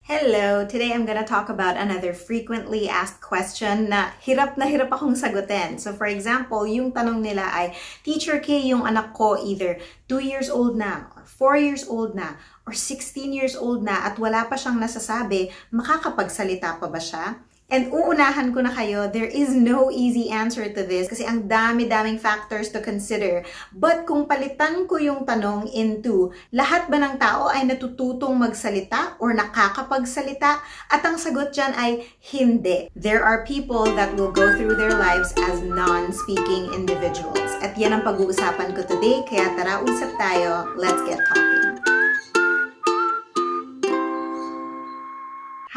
Hello! Today I'm gonna talk about another frequently asked question na hirap akong sagutin. So for example, yung tanong nila ay, Teacher Kaye, yung anak ko either 2 years old na, or 4 years old na, or 16 years old na at wala pa siyang nasasabi, makakapagsalita pa ba siya? And uunahan ko na kayo, there is no easy answer to this kasi ang dami-daming factors to consider. But kung palitan ko yung tanong into, lahat ba ng tao ay natututong magsalita or nakakapagsalita? At ang sagot dyan ay hindi. There are people that will go through their lives as non-speaking individuals. At yan ang pag-uusapan ko today, kaya tara usap tayo. Let's get talking.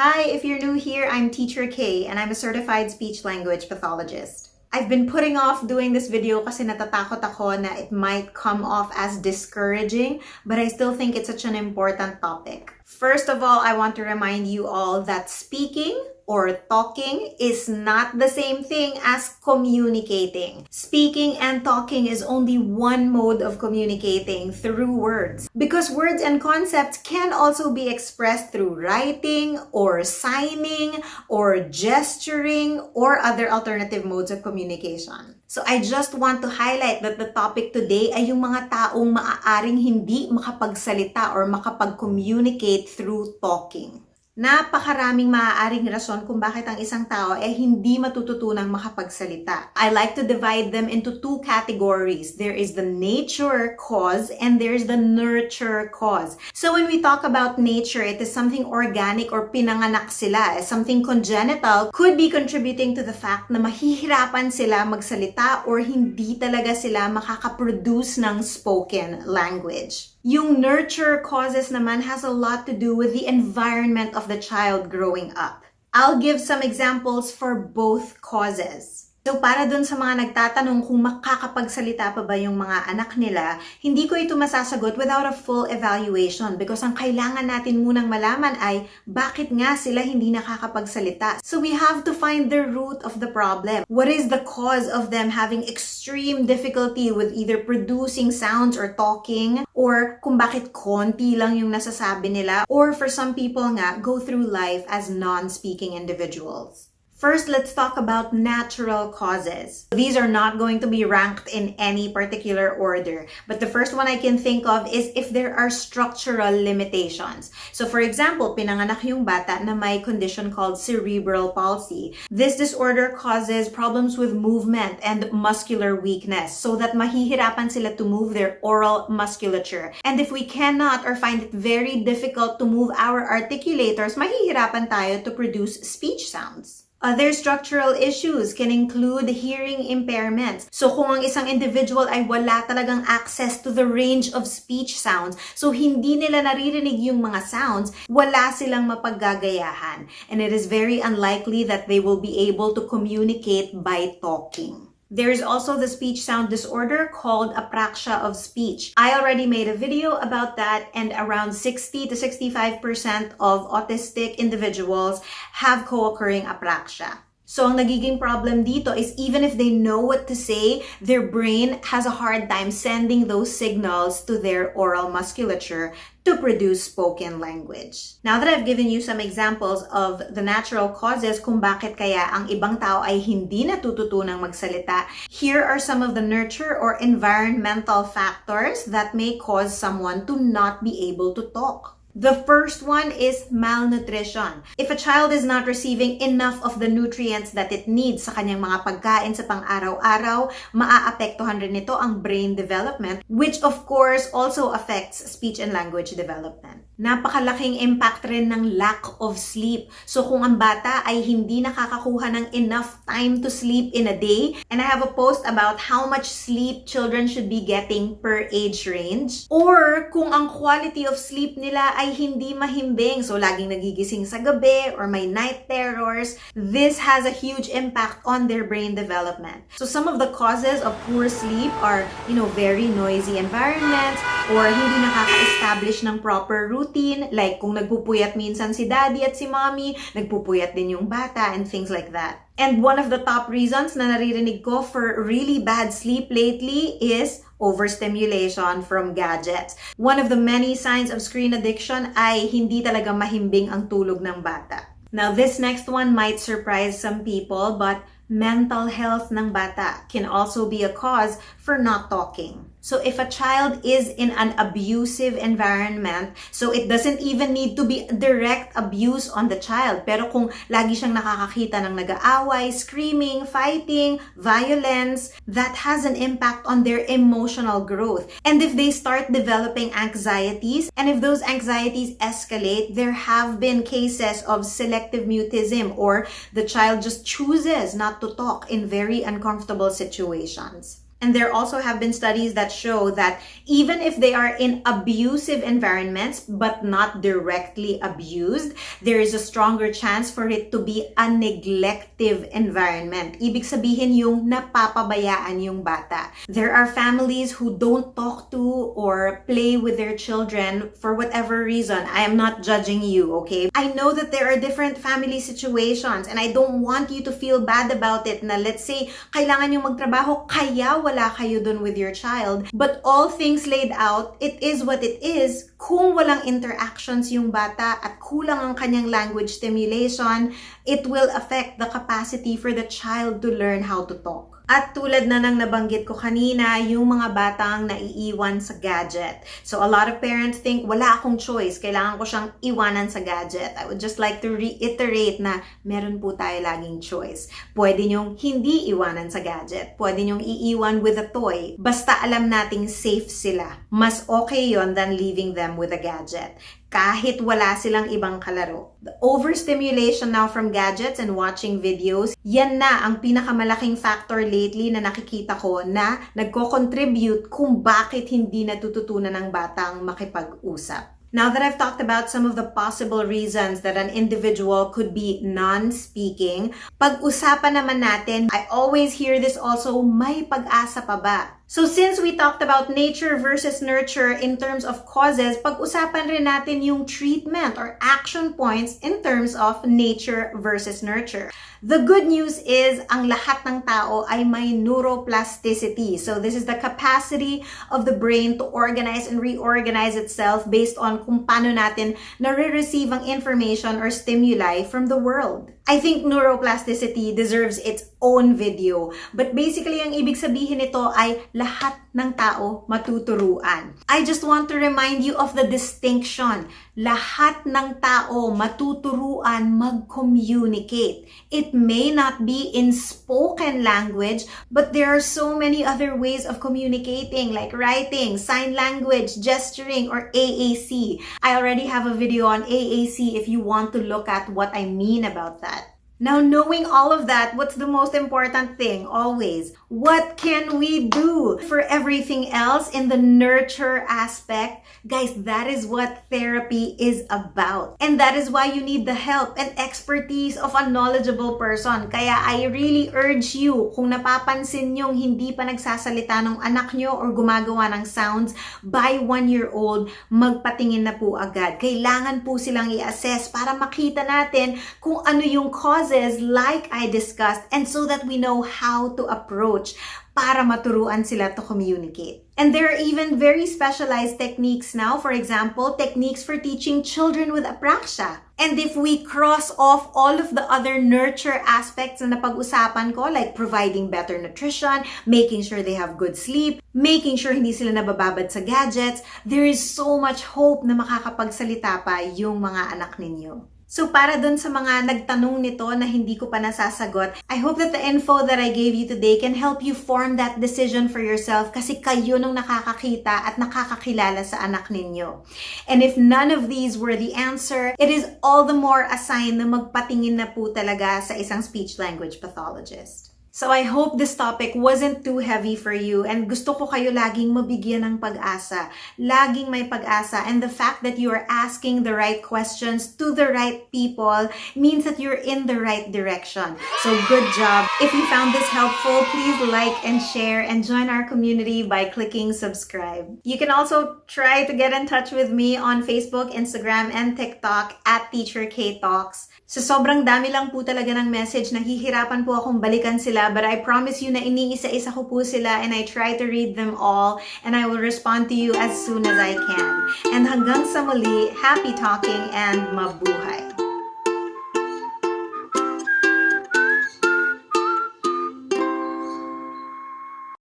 Hi, if you're new here, I'm Teacher Kaye and I'm a certified speech-language pathologist. I've been putting off doing this video kasi natatakot ako na it might come off as discouraging, but I still think it's such an important topic. First of all, I want to remind you all that speaking or talking is not the same thing as communicating. Speaking and talking is only one mode of communicating through words. Because words and concepts can also be expressed through writing or signing or gesturing or other alternative modes of communication. So I just want to highlight that the topic today ay yung mga taong maaaring hindi makapagsalita or makapag-communicate through talking. Napaka-raming maaaring rason kung bakit ang isang tao ay hindi matututunang makapagsalita. I like to divide them into two categories. There is the nature cause and there's the nurture cause. So when we talk about nature, it is something organic or pinanganak sila. Something congenital could be contributing to the fact na mahihirapan sila magsalita or hindi talaga sila makakaproduce ng spoken language. Yung nurture causes naman has a lot to do with the environment of the child growing up. I'll give some examples for both causes. So para dun sa mga nagtatanong kung makakapagsalita pa ba yung mga anak nila, hindi ko ito masasagot without a full evaluation because ang kailangan natin munang malaman ay bakit nga sila hindi nakakapagsalita. So we have to find the root of the problem. What is the cause of them having extreme difficulty with either producing sounds or talking, or kung bakit konti lang yung nasasabi nila, or for some people nga, go through life as non-speaking individuals. First, let's talk about natural causes. These are not going to be ranked in any particular order. But the first one I can think of is if there are structural limitations. So for example, pinanganak yung bata na may condition called cerebral palsy. This disorder causes problems with movement and muscular weakness so that mahihirapan sila to move their oral musculature. And if we cannot or find it very difficult to move our articulators, mahihirapan tayo to produce speech sounds. Other structural issues can include hearing impairments. So kung ang isang individual ay wala talagang access to the range of speech sounds, so hindi nila naririnig yung mga sounds, wala silang mapaggagayahan. And it is very unlikely that they will be able to communicate by talking. There's also the speech sound disorder called apraxia of speech. I already made a video about that, and around 60 to 65% of autistic individuals have co-occurring apraxia. So ang nagiging problem dito is even if they know what to say, their brain has a hard time sending those signals to their oral musculature to produce spoken language. Now that I've given you some examples of the natural causes kung bakit kaya ang ibang tao ay hindi natututunang magsalita, here are some of the nurture or environmental factors that may cause someone to not be able to talk. The first one is malnutrition. If a child is not receiving enough of the nutrients that it needs sa kanyang mga pagkain sa pang-araw-araw, maaapektuhan rin nito ang brain development, which of course also affects speech and language development. Napakalaking impact rin ng lack of sleep. So kung ang bata ay hindi nakakakuha ng enough time to sleep in a day, and I have a post about how much sleep children should be getting per age range, or kung ang quality of sleep nila ay hindi mahimbing, so laging nagigising sa gabi or may night terrors, this has a huge impact on their brain development. So some of the causes of poor sleep are, very noisy environments or hindi nakaka-establish ng proper routine, like kung nagpupuyat minsan si daddy at si mommy, nagpupuyat din yung bata and things like that. And one of the top reasons na naririnig ko for really bad sleep lately is overstimulation from gadgets. One of the many signs of screen addiction ay hindi talaga mahimbing ang tulog ng bata. Now, this next one might surprise some people, but mental health ng bata can also be a cause for not talking. So if a child is in an abusive environment, so it doesn't even need to be direct abuse on the child. Pero kung lagi siyang nakakakita ng nag-aaway, screaming, fighting, violence, that has an impact on their emotional growth. And if they start developing anxieties, and if those anxieties escalate, there have been cases of selective mutism, or the child just chooses not to talk in very uncomfortable situations. And there also have been studies that show that even if they are in abusive environments but not directly abused, there is a stronger chance for it to be a neglective environment. Ibig sabihin yung napapabayaan yung bata. There are families who don't talk to or play with their children for whatever reason. I am not judging you, okay? I know that there are different family situations and I don't want you to feel bad about it na let's say kailangan yung magtrabaho kaya wala kayo dun with your child. But all things laid out, it is what it is. Kung walang interactions yung bata at kulang ang kanyang language stimulation, it will affect the capacity for the child to learn how to talk. At tulad na ng nabanggit ko kanina, yung mga batang naiiwan sa gadget. So a lot of parents think, wala akong choice, kailangan ko siyang iwanan sa gadget. I would just like to reiterate na meron po tayo laging choice. Pwede nyong hindi iwanan sa gadget. Pwede nyong iiwan with a toy. Basta alam nating safe sila. Mas okay yon than leaving them with a gadget. Kahit wala silang ibang kalaro. The overstimulation now from gadgets and watching videos, yan na ang pinakamalaking factor lately na nakikita ko na nagko-contribute kung bakit hindi natututunan ng batang makipag-usap. Now that I've talked about some of the possible reasons that an individual could be non-speaking, pag-usapan naman natin, I always hear this also, may pag-asa pa ba? So since we talked about nature versus nurture in terms of causes, pag-usapan rin natin yung treatment or action points in terms of nature versus nurture. The good news is, ang lahat ng tao ay may neuroplasticity. So this is the capacity of the brain to organize and reorganize itself based on kung paano natin nare-receive ang information or stimuli from the world. I think neuroplasticity deserves its own video. But basically, ang ibig sabihin nito ay lahat ng tao matuturuan. I just want to remind you of the distinction. Lahat ng tao matuturuan mag-communicate. It may not be in spoken language, but there are so many other ways of communicating like writing, sign language, gesturing, or AAC. I already have a video on AAC if you want to look at what I mean about that. Now, knowing all of that, what's the most important thing always? What can we do for everything else in the nurture aspect? Guys, that is what therapy is about. And that is why you need the help and expertise of a knowledgeable person. Kaya I really urge you, kung napapansin nyong hindi pa nagsasalita ng anak nyo or gumagawa ng sounds by 1-year-old, magpatingin na po agad. Kailangan po silang i-assess para makita natin kung ano yung cause like I discussed, and so that we know how to approach para maturuan sila to communicate. And there are even very specialized techniques now, for example, techniques for teaching children with apraxia. And if we cross off all of the other nurture aspects na napag-usapan ko, like providing better nutrition, making sure they have good sleep, making sure hindi sila nabababad sa gadgets, there is so much hope na makakapagsalita pa yung mga anak ninyo. So para dun sa mga nagtanong nito na hindi ko pa nasasagot, I hope that the info that I gave you today can help you form that decision for yourself kasi kayo nung nakakakita at nakakakilala sa anak ninyo. And if none of these were the answer, it is all the more a sign na magpatingin na po talaga sa isang speech-language pathologist. So I hope this topic wasn't too heavy for you and gusto ko kayo laging mabigyan ng pag-asa. Laging may pag-asa, and the fact that you are asking the right questions to the right people means that you're in the right direction. So good job. If you found this helpful, please like and share and join our community by clicking subscribe. You can also try to get in touch with me on Facebook, Instagram, and TikTok at Teacher Kaye Talks. So sobrang dami lang po talaga ng message, nahihirapan po akong balikan sila sila, but I promise you na iniisa-isa ko po sila and I try to read them all and I will respond to you as soon as I can. And hanggang sa muli, happy talking and mabuhay!